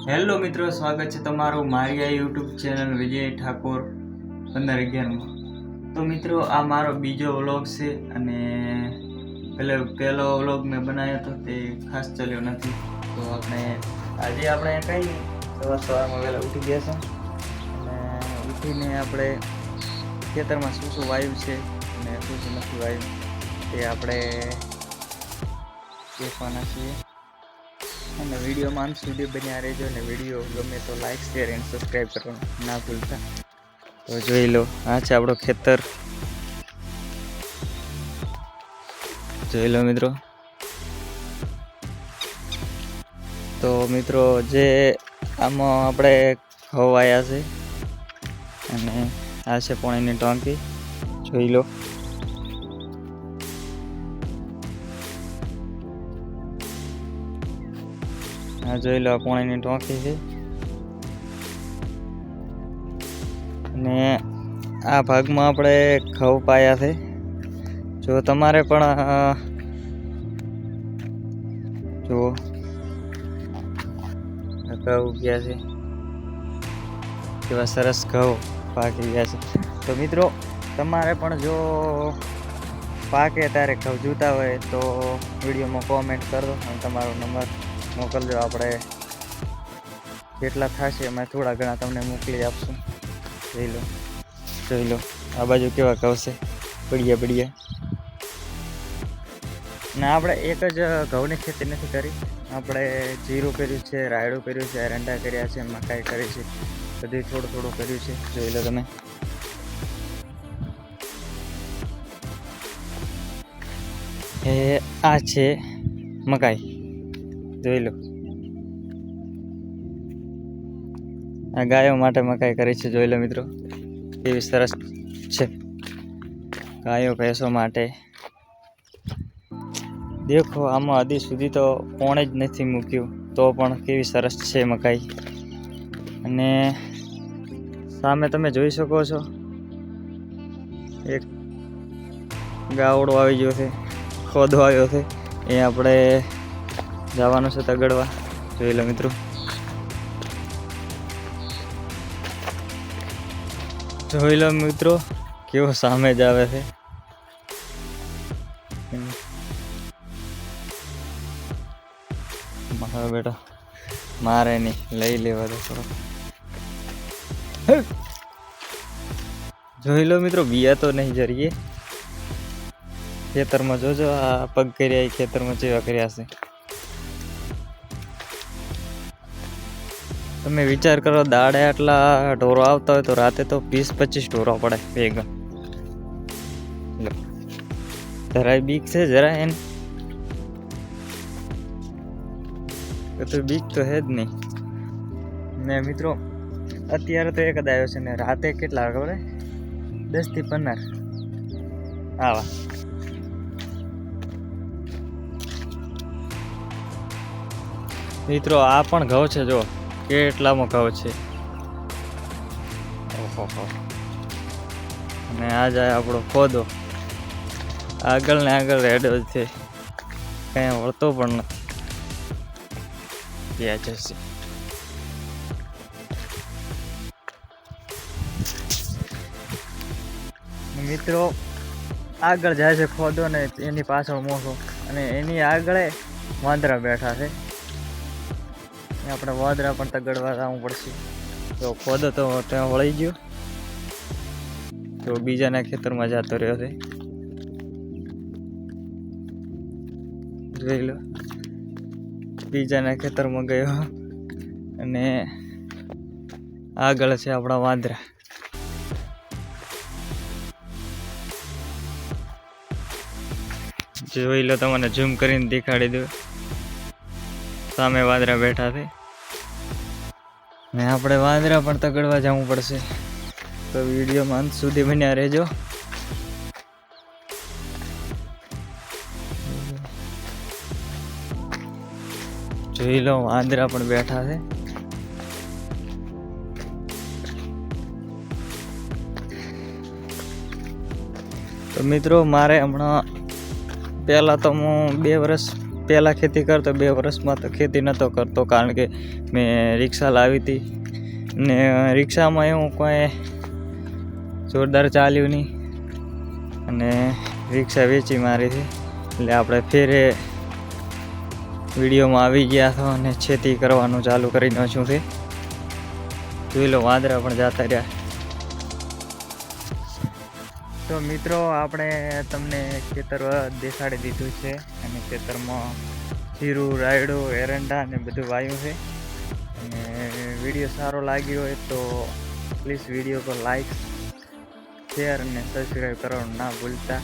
Hello મિત્રો, સ્વાગત છે તમારું મારી આ યુટ્યુબ ચેનલ વિજય ઠાકોર 1511માં। તો મિત્રો, આ મારો બીજો વ્લોગ છે અને પહેલો વ્લોગ મેં બનાવ્યો હતો તે ખાસ ચાલ્યો નથી। તો આજે આપણે કંઈ સવારમાં વહેલા ઉઠી ગયા છે અને ઉઠીને આપણે ખેતરમાં શું વાવ્યું છે અને શું નથી વાવ્યું તે આપણે દેખવાના છીએ અને વિડીયોમાં અંત સુધી બન્યા રહેજો અને વિડીયો ગમે તો લાઈક શેર એન્ડ સબસ્ક્રાઈબ કરવાનું ના ભૂલતા। તો જોઈ લો, આ છે આપણો ખેતર, જોઈ લો મિત્રો। તો મિત્રો, જે આમાં આપણે ઘઉં વાવ્યા છે અને આ છે પાણીની ટાંકી, જોઈ લો। આ જોઈ લો, પાણીની ટાંકી છે અને આ ભાગમાં આપણે ઘઉં પાયા છે। જો તમારે પણ જુઓ, ઘઉં ગયા છે, કેવા સરસ ઘઉં પાકી ગયા છે। તો મિત્રો, તમારે પણ જો પાકે ત્યારે ઘઉં જોતા હોય તો વિડીયોમાં કોમેન્ટ કરો અને તમારો નંબર મોકલજો। આપણે જેટલા થશે એમાં થોડા ઘણા તમને મોકલી આપશું। જોઈ લો, આ બાજુ કેવા ઘઉં છે, બળિયા। ને આપણે એક જ ઘઉંની ખેતી નથી કરી, આપણે જીરું કર્યું છે, રાયડું કર્યું છે, એરંડા કર્યા છે, મકાઈ કરી છે, બધું થોડું કર્યું છે, જોઈ લો તમે। આ છે મકાઈ, જોઈ લો, આ ગાયો માટે મકાઈ કરી છે, જોઈ લો મિત્રો, કેવી સરસ છે ગાયો ભેંસો માટે। દેખો, આમાં હજી સુધી તો પોણે જ નથી મૂક્યું તો પણ કેવી સરસ છે મકાઈ। અને સામે તમે જોઈ શકો છો, એક ગાવડો આવી ગયો છે, ખોદો આવ્યો છે, એ આપણે જવાનું છે તગડવા, જોઈ લો મિત્રો। જોઈ લો મિત્રો, કેવો સામે જ આવે છે, મારો બેટો મારે નહીં, લઈ લેવા દો થોડો। જોઈ લો મિત્રો, બિયા તો નહીં જરીએ ખેતરમાં, જોજો આ પગ કર્યા એ ખેતરમાં જેવા કર્યા છે। તમે વિચાર કરો, દાડે આટલા ઢોરો આવતા હોય તો રાતે તો 20-25 ઢોરો પડે ભેગા। જરાય બીક છે, જરા એને તો બીક તો હે જ નહીં ને મિત્રો। અત્યારે તો એક જ આવ્યો છે ને રાતે કેટલા ખબર 10 થી 15 આવા। મિત્રો, આ પણ ઘઉં છે, જો કેટલામાં ઘઉં છે, ઓહો। અને આ જાય આપણો ખોદો, આગળ ને આગળ રેડો છે, કઈ વળતો પણ નથી, ત્યાં જશે। મિત્રો, આગળ જાય છે ખોદો ને એની પાછળ મોસો, અને એની આગળ વાંદરા બેઠા છે, આપણે વાંદરા પણ તગડવા જવું પડશે। તો ખોદો તો ત્યાં વળી ગયો, તો બીજાના ખેતરમાં જતો રહ્યો છે, જોઈ લો, બીજાના ખેતરમાં ગયો અને આગળ છે આપણા વાંદરા। જોઈ લો, તમને ઝૂમ કરીને દેખાડી દઉં, સામે વાંદરા બેઠા છે ને આપણે વાંદરા પણ તગડવા જવું પડશે। તો વિડીયોમાં અંત સુધી બન્યા રહેજો। જોઈ લો, વાંદરા પણ બેઠા છે। તો મિત્રો, મારે હમણાં પહેલાં તો હું 2 વર્ષ પહેલાં ખેતી કરતો, 2 વર્ષમાં તો ખેતી નહોતો કરતો, કારણ કે મેં રિક્ષા લાવી હતી ને રિક્ષામાં એવું કોઈ જોરદાર ચાલ્યું નહીં અને રિક્ષા વેચી મારી હતી. એટલે આપણે ફેરે વિડીયોમાં આવી ગયા છો અને ખેતી કરવાનું ચાલુ કરી નાખ્યું છે. જોઈ લો વાંદરા પણ જતા રહ્યા. તો મિત્રો આપણે તમને ખેતર દેખાડી દીધું છે અને ખેતરમાં જીરું, રાયડું, એરંડા ને બધું વાવ્યું છે. અને વિડીયો સારો લાગ્યો હોય તો પ્લીઝ વિડીયો પર લાઈક, શેર અને સબસ્ક્રાઈબ કરવાનું ના ભૂલતા.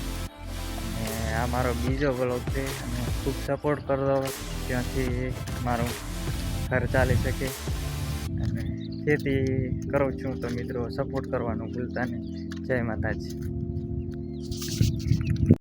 અને આ મારો બીજો બ્લોગ છે અને ખૂબ સપોર્ટ કરજો, ત્યાંથી મારું ઘર ચાલી શકે. અને ખેતી કરું છું તો મિત્રો સપોર્ટ કરવાનું ભૂલતા નહીં. જય માતાજી.